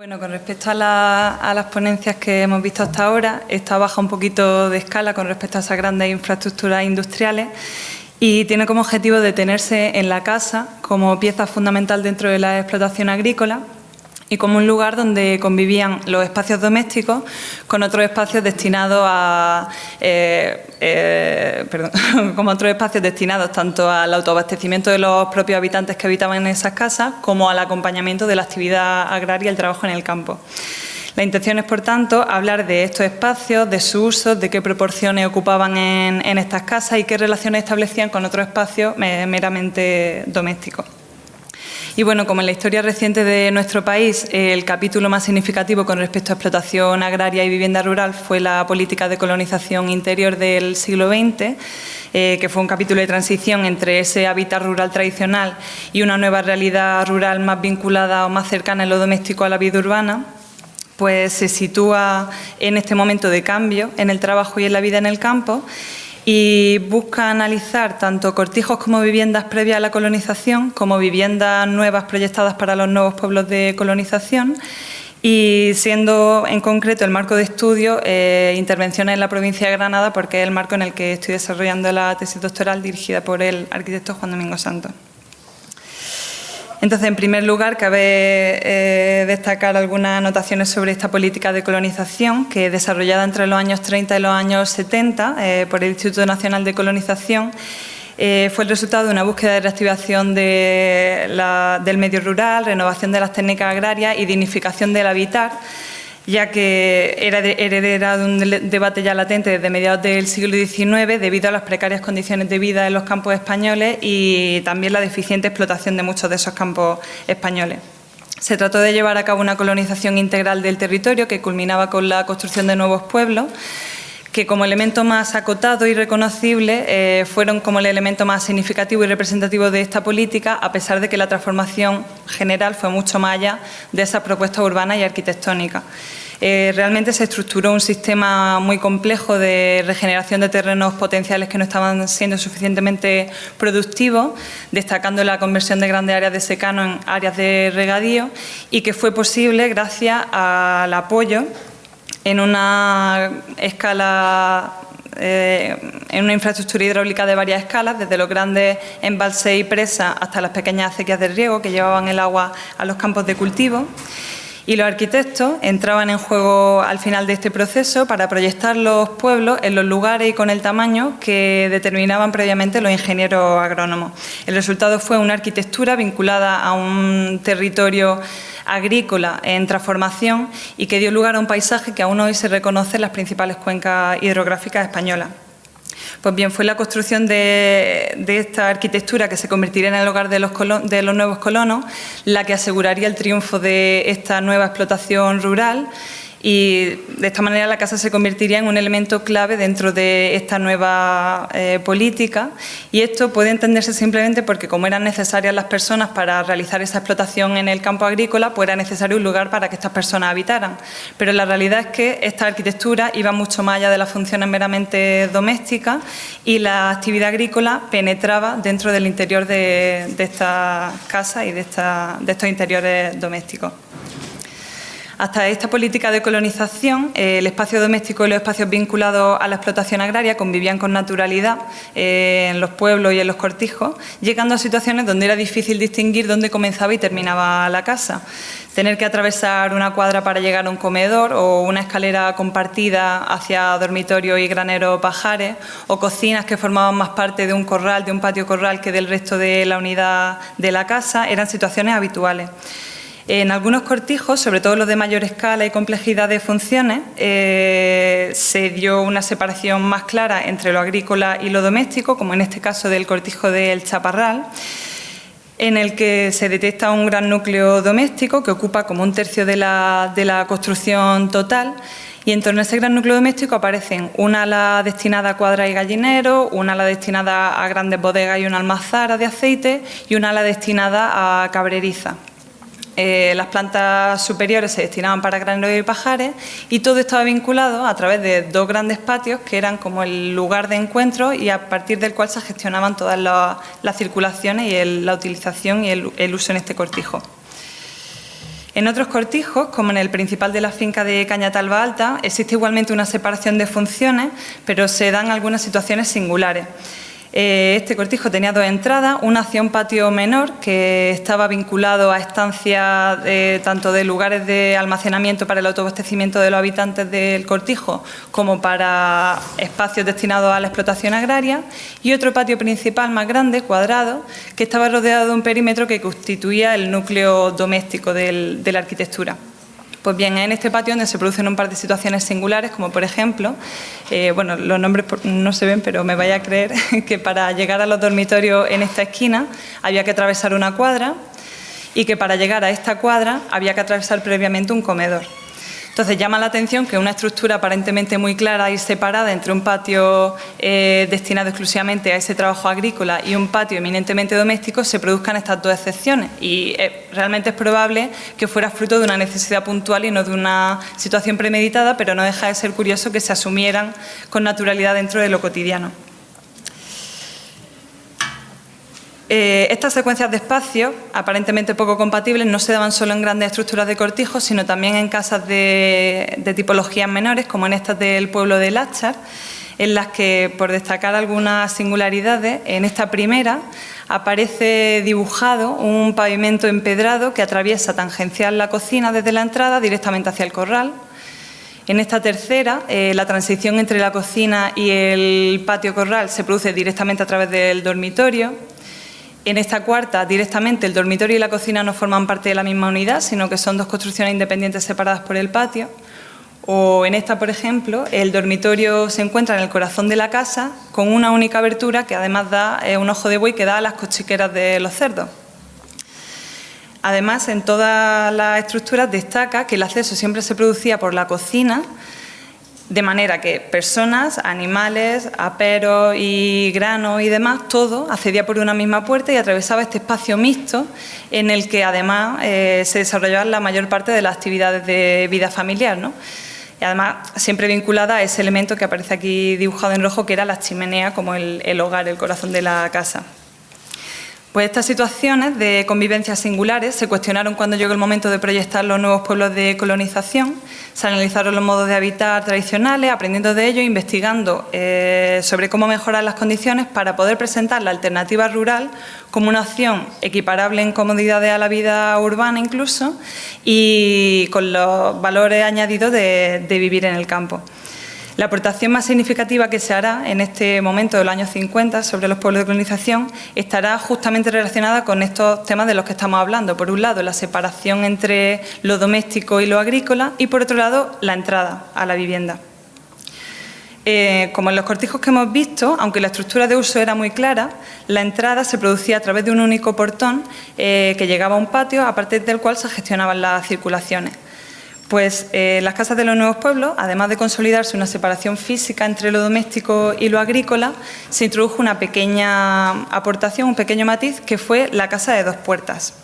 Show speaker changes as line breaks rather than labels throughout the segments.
Bueno, con respecto a las ponencias que hemos visto hasta ahora, esta baja un poquito de escala con respecto a esas grandes infraestructuras industriales y tiene como objetivo detenerse en la casa como pieza fundamental dentro de la explotación agrícola y como un lugar donde convivían los espacios domésticos con otros espacios destinados como otros espacios destinados tanto al autoabastecimiento de los propios habitantes que habitaban en esas casas como al acompañamiento de la actividad agraria y el trabajo en el campo. La intención es, por tanto, hablar de estos espacios, de su uso, de qué proporciones ocupaban en estas casas y qué relaciones establecían con otros espacios meramente domésticos. Y bueno, como en la historia reciente de nuestro país, el capítulo más significativo con respecto a explotación agraria y vivienda rural fue la política de colonización interior del siglo XX, que fue un capítulo de transición entre ese hábitat rural tradicional y una nueva realidad rural más vinculada o más cercana en lo doméstico a la vida urbana, pues se sitúa en este momento de cambio en el trabajo y en la vida en el campo y busca analizar tanto cortijos como viviendas previas a la colonización, como viviendas nuevas proyectadas para los nuevos pueblos de colonización y siendo en concreto el marco de estudio intervenciones en la provincia de Granada, porque es el marco en el que estoy desarrollando la tesis doctoral dirigida por el arquitecto Juan Domingo Santos. Entonces, en primer lugar, cabe destacar algunas anotaciones sobre esta política de colonización, que desarrollada entre los años 30 y los años 70 por el Instituto Nacional de Colonización, fue el resultado de una búsqueda de reactivación del medio rural, renovación de las técnicas agrarias y dignificación del hábitat, ya que era heredera de un debate ya latente desde mediados del siglo XIX debido a las precarias condiciones de vida en los campos españoles y también la deficiente explotación de muchos de esos campos españoles. Se trató de llevar a cabo una colonización integral del territorio que culminaba con la construcción de nuevos pueblos, que como elemento más acotado y reconocible fueron como el elemento más significativo y representativo de esta política, a pesar de que la transformación general fue mucho más allá de esas propuestas urbanas y arquitectónicas. Realmente se estructuró un sistema muy complejo de regeneración de terrenos potenciales que no estaban siendo suficientemente productivos, destacando la conversión de grandes áreas de secano en áreas de regadío y que fue posible gracias al apoyo en una escala, en una infraestructura hidráulica de varias escalas, desde los grandes embalses y presas hasta las pequeñas acequias de riego que llevaban el agua a los campos de cultivo. Y los arquitectos entraban en juego al final de este proceso para proyectar los pueblos en los lugares y con el tamaño que determinaban previamente los ingenieros agrónomos. El resultado fue una arquitectura vinculada a un territorio agrícola en transformación y que dio lugar a un paisaje que aún hoy se reconoce en las principales cuencas hidrográficas españolas. Pues bien, fue la construcción de esta arquitectura que se convertiría en el hogar de los nuevos colonos la que aseguraría el triunfo de esta nueva explotación rural y de esta manera la casa se convertiría en un elemento clave dentro de esta nueva política y esto puede entenderse simplemente porque como eran necesarias las personas para realizar esa explotación en el campo agrícola, pues era necesario un lugar para que estas personas habitaran. Pero la realidad es que esta arquitectura iba mucho más allá de las funciones meramente domésticas y la actividad agrícola penetraba dentro del interior de estas casas y de estos interiores domésticos. Hasta esta política de colonización, el espacio doméstico y los espacios vinculados a la explotación agraria convivían con naturalidad en los pueblos y en los cortijos, llegando a situaciones donde era difícil distinguir dónde comenzaba y terminaba la casa. Tener que atravesar una cuadra para llegar a un comedor o una escalera compartida hacia dormitorio y granero pajares o cocinas que formaban más parte de un corral, de un patio corral que del resto de la unidad de la casa, eran situaciones habituales. En algunos cortijos, sobre todo los de mayor escala y complejidad de funciones, se dio una separación más clara entre lo agrícola y lo doméstico, como en este caso del cortijo del Chaparral, en el que se detecta un gran núcleo doméstico que ocupa como un tercio de la construcción total. Y en torno a ese gran núcleo doméstico aparecen una ala destinada a cuadras y gallineros, una ala destinada a grandes bodegas y una almazara de aceite y una ala destinada a cabreriza. Las plantas superiores se destinaban para graneros y pajares y todo estaba vinculado a través de dos grandes patios que eran como el lugar de encuentro y a partir del cual se gestionaban todas las circulaciones y la utilización y el uso en este cortijo. En otros cortijos, como en el principal de la finca de Cañatalba Alta, existe igualmente una separación de funciones, pero se dan algunas situaciones singulares. Este cortijo tenía 2 entradas, una hacia un patio menor que estaba vinculado a estancias tanto de lugares de almacenamiento para el autoabastecimiento de los habitantes del cortijo como para espacios destinados a la explotación agraria, y otro patio principal más grande, cuadrado, que estaba rodeado de un perímetro que constituía el núcleo doméstico de la arquitectura. Pues bien, es en este patio donde se producen un par de situaciones singulares, como por ejemplo, bueno, los nombres no se ven, pero me vaya a creer que para llegar a los dormitorios en esta esquina había que atravesar una cuadra y que para llegar a esta cuadra había que atravesar previamente un comedor. Entonces llama la atención que una estructura aparentemente muy clara y separada entre un patio destinado exclusivamente a ese trabajo agrícola y un patio eminentemente doméstico se produzcan estas 2 excepciones, y realmente es probable que fuera fruto de una necesidad puntual y no de una situación premeditada, pero no deja de ser curioso que se asumieran con naturalidad dentro de lo cotidiano. Estas secuencias de espacios, aparentemente poco compatibles, no se daban solo en grandes estructuras de cortijos, sino también en casas de tipologías menores, como en estas del pueblo de Láchar, en las que, por destacar algunas singularidades, en esta primera aparece dibujado un pavimento empedrado que atraviesa tangencial la cocina desde la entrada directamente hacia el corral. En esta tercera, la transición entre la cocina y el patio corral se produce directamente a través del dormitorio. En esta cuarta, directamente, el dormitorio y la cocina no forman parte de la misma unidad, sino que son 2 construcciones independientes separadas por el patio. O en esta, por ejemplo, el dormitorio se encuentra en el corazón de la casa, con una única abertura que además da un ojo de buey que da a las cochiqueras de los cerdos. Además, en todas las estructuras destaca que el acceso siempre se producía por la cocina, de manera que personas, animales, aperos y granos y demás, todo accedía por una misma puerta y atravesaba este espacio mixto en el que además se desarrollaban la mayor parte de las actividades de vida familiar, ¿no? Y además siempre vinculada a ese elemento que aparece aquí dibujado en rojo, que era la chimenea como el hogar, el corazón de la casa. Pues estas situaciones de convivencia singulares se cuestionaron cuando llegó el momento de proyectar los nuevos pueblos de colonización. Se analizaron los modos de habitar tradicionales, aprendiendo de ello, investigando sobre cómo mejorar las condiciones para poder presentar la alternativa rural como una opción equiparable en comodidades a la vida urbana incluso, y con los valores añadidos de vivir en el campo. La aportación más significativa que se hará en este momento de los años 50 sobre los pueblos de colonización estará justamente relacionada con estos temas de los que estamos hablando. Por un lado, la separación entre lo doméstico y lo agrícola, y por otro lado, la entrada a la vivienda. Como en los cortijos que hemos visto, aunque la estructura de uso era muy clara, la entrada se producía a través de un único portón que llegaba a un patio, a partir del cual se gestionaban las circulaciones. Pues en las casas de los nuevos pueblos, además de consolidarse una separación física entre lo doméstico y lo agrícola, se introdujo una pequeña aportación, un pequeño matiz, que fue la casa de 2 puertas.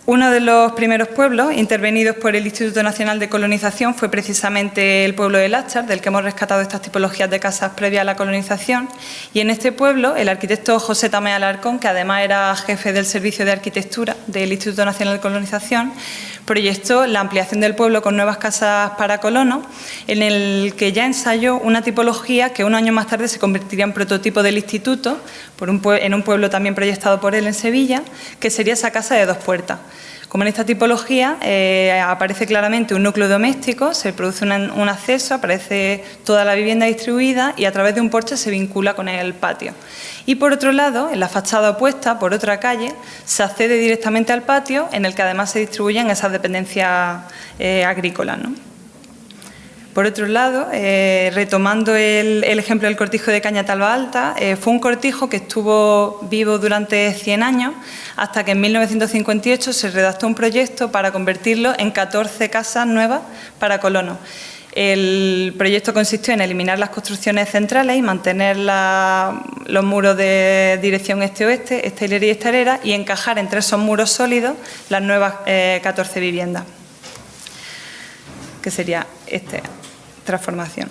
Uno de los primeros pueblos intervenidos por el Instituto Nacional de Colonización fue precisamente el pueblo de Láchar, del que hemos rescatado estas tipologías de casas previas a la colonización. Y en este pueblo, el arquitecto José Tamé Alarcón, que además era jefe del Servicio de Arquitectura del Instituto Nacional de Colonización, proyectó la ampliación del pueblo con nuevas casas para colonos, en el que ya ensayó una tipología que unos años más tarde se convertiría en prototipo del instituto, en un pueblo también proyectado por él en Sevilla, que sería esa casa de 2 puertas. Como en esta tipología aparece claramente un núcleo doméstico, se produce un acceso, aparece toda la vivienda distribuida y a través de un porche se vincula con el patio. Y por otro lado, en la fachada opuesta, por otra calle, se accede directamente al patio, en el que además se distribuyen esas dependencias agrícolas, ¿no? Por otro lado, retomando el ejemplo del cortijo de Cañatalba Alta, fue un cortijo que estuvo vivo durante 100 años, hasta que en 1958 se redactó un proyecto para convertirlo en 14 casas nuevas para colonos. El proyecto consistió en eliminar las construcciones centrales y mantener los muros de dirección este-oeste, esta hilera y esta hilera, y encajar entre esos muros sólidos las nuevas 14 viviendas, que sería esta transformación.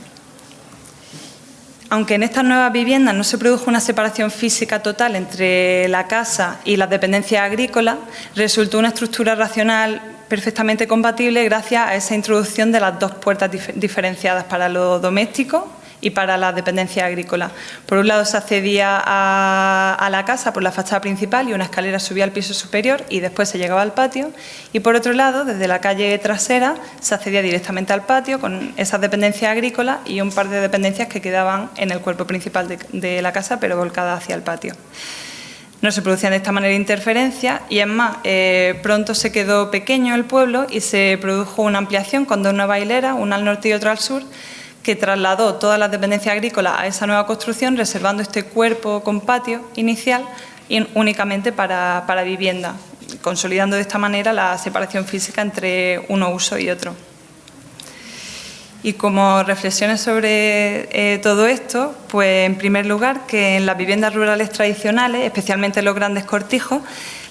aunque en estas nuevas viviendas no se produjo una separación física total entre la casa y las dependencias agrícolas, resultó una estructura racional perfectamente compatible gracias a esa introducción de las dos puertas diferenciadas para lo doméstico y para las dependencias agrícolas. Por un lado se accedía a la casa por la fachada principal y una escalera subía al piso superior y después se llegaba al patio, y por otro lado, desde la calle trasera, se accedía directamente al patio con esas dependencias agrícolas y un par de dependencias que quedaban en el cuerpo principal de la casa, pero volcadas hacia el patio. No se producían de esta manera interferencias y, es más, pronto se quedó pequeño el pueblo y se produjo una ampliación con dos nuevas hileras, una al norte y otra al sur, que trasladó todas las dependencias agrícolas a esa nueva construcción, reservando este cuerpo con patio inicial únicamente para vivienda, consolidando de esta manera la separación física entre uno uso y otro. Y como reflexiones sobre todo esto, pues en primer lugar que en las viviendas rurales tradicionales, especialmente en los grandes cortijos,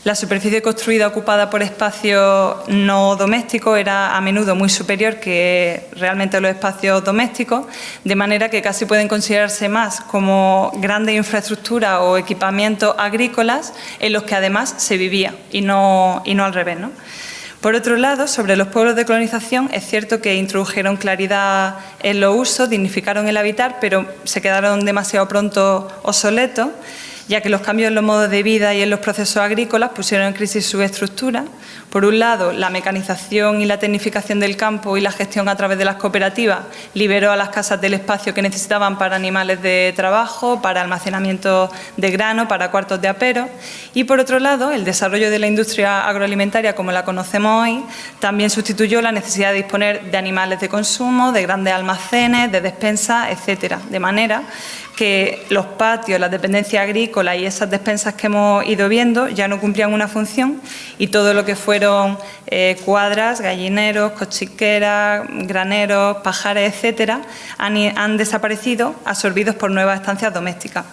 la superficie construida ocupada por espacios no domésticos era a menudo muy superior que realmente los espacios domésticos, de manera que casi pueden considerarse más como grandes infraestructuras o equipamientos agrícolas en los que además se vivía y no al revés, ¿no? Por otro lado, sobre los pueblos de colonización, es cierto que introdujeron claridad en los usos, dignificaron el habitar, pero se quedaron demasiado pronto obsoletos, ya que los cambios en los modos de vida y en los procesos agrícolas pusieron en crisis su estructura. Por un lado, la mecanización y la tecnificación del campo y la gestión a través de las cooperativas liberó a las casas del espacio que necesitaban para animales de trabajo, para almacenamiento de grano, para cuartos de apero. Y por otro lado, el desarrollo de la industria agroalimentaria como la conocemos hoy también sustituyó la necesidad de disponer de animales de consumo, de grandes almacenes, de despensas, etcétera. De manera que los patios, las dependencias agrícolas y esas despensas que hemos ido viendo ya no cumplían una función y todo lo que fueron cuadras, gallineros, cochiqueras, graneros, pajares, etcétera, han desaparecido, absorbidos por nuevas estancias domésticas.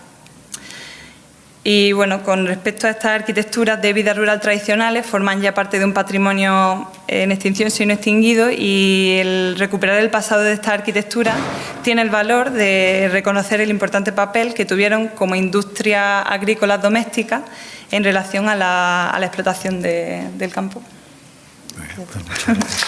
Y bueno, con respecto a estas arquitecturas de vida rural tradicionales, forman ya parte de un patrimonio en extinción, si no extinguido, y el recuperar el pasado de esta arquitectura tiene el valor de reconocer el importante papel que tuvieron como industria agrícola doméstica en relación a la explotación del campo.
Muy bien, pues muchas gracias.